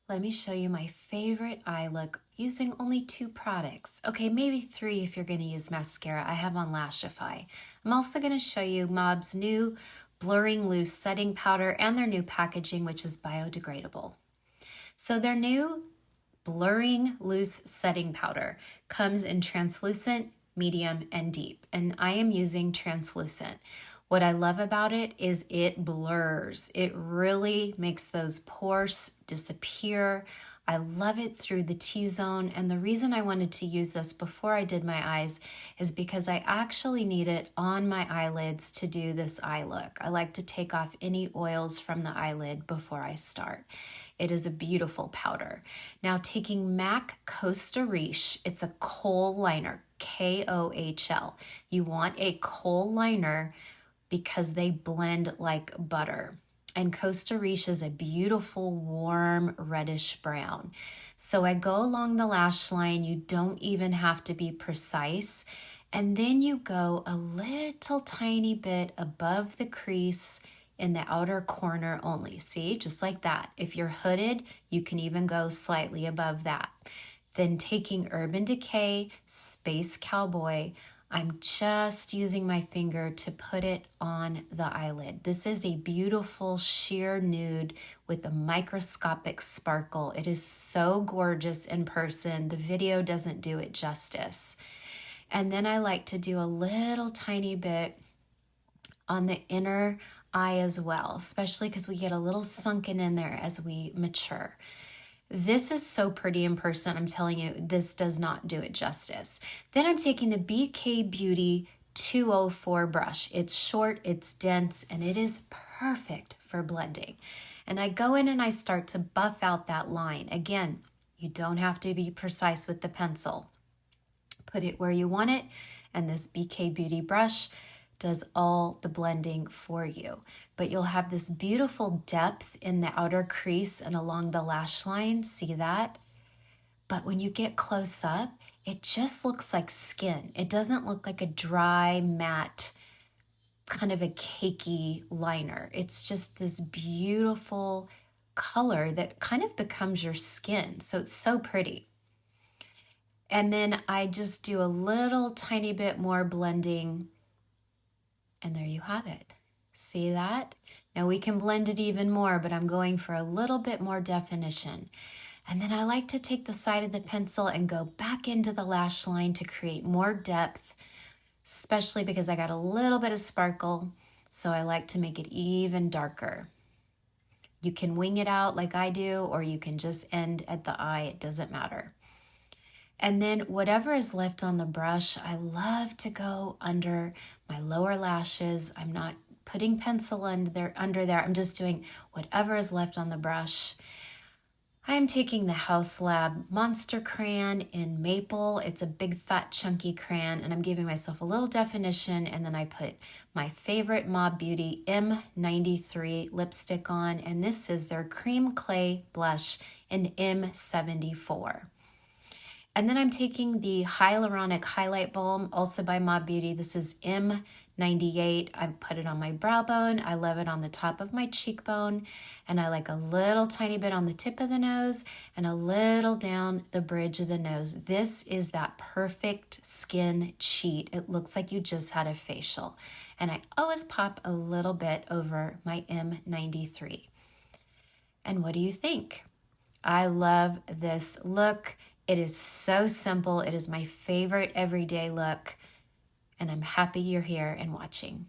Let me show you my favorite eye look using only 2 products. Okay, maybe 3 if you're going to use mascara. I have on Lashify. I'm also going to show you Mauve's new Blurring Loose Setting Powder and their new packaging, which is biodegradable. So their new Blurring Loose Setting Powder comes in translucent, medium, and deep. And I am using translucent. What I love about it is it blurs. It really makes those pores disappear. I love it through the T-zone. And the reason I wanted to use this before I did my eyes is because I actually need it on my eyelids to do this eye look. I like to take off any oils from the eyelid before I start. It is a beautiful powder. Now taking MAC Costa Riche, it's a kohl liner, K-O-H-L. You want a kohl liner because they blend like butter. And Costa Riche is a beautiful, warm, reddish brown. So I go along the lash line. You don't even have to be precise. And then you go a little tiny bit above the crease in the outer corner only. See, just like that. If you're hooded, you can even go slightly above that. Then taking Urban Decay Space Cowboy, I'm just using my finger to put it on the eyelid. This is a beautiful sheer nude with a microscopic sparkle. It is so gorgeous in person. The video doesn't do it justice. And then I like to do a little tiny bit on the inner eye as well, especially because we get a little sunken in there as we mature. This is so pretty in person. I'm telling you, this does not do it justice. Then I'm taking the BK Beauty 204 brush. It's short, it's dense, and it is perfect for blending. And I go in and I start to buff out that line. Again, you don't have to be precise with the pencil. Put it where you want it, and this BK Beauty brush does all the blending for you. But you'll have this beautiful depth in the outer crease and along the lash line. See that? But when you get close up, it just looks like skin. It doesn't look like a dry, matte, kind of a cakey liner. It's just this beautiful color that kind of becomes your skin. So it's so pretty. And then I just do a little tiny bit more blending. And there you have it. See that? Now we can blend it even more, but I'm going for a little bit more definition. And then I like to take the side of the pencil and go back into the lash line to create more depth, especially because I got a little bit of sparkle. So I like to make it even darker. You can wing it out like I do, or you can just end at the eye. It doesn't matter. And then whatever is left on the brush, I love to go under my lower lashes. I'm not putting pencil under there. I'm just doing whatever is left on the brush. I am taking the Haus Lab Monster Crayon in Maple. It's a big, fat, chunky crayon, and I'm giving myself a little definition, and then I put my favorite Mauve Beauty M73 lipstick on, and this is their Cream Clay Blush in M74. And then I'm taking the Hyaluronic Highlight Balm, also by Mauve Beauty. This is M98. I put it on my brow bone. I love it on the top of my cheekbone. And I like a little tiny bit on the tip of the nose and a little down the bridge of the nose. This is that perfect skin cheat. It looks like you just had a facial. And I always pop a little bit over my M93. And what do you think? I love this look. It is so simple. It is my favorite everyday look, and I'm happy you're here and watching.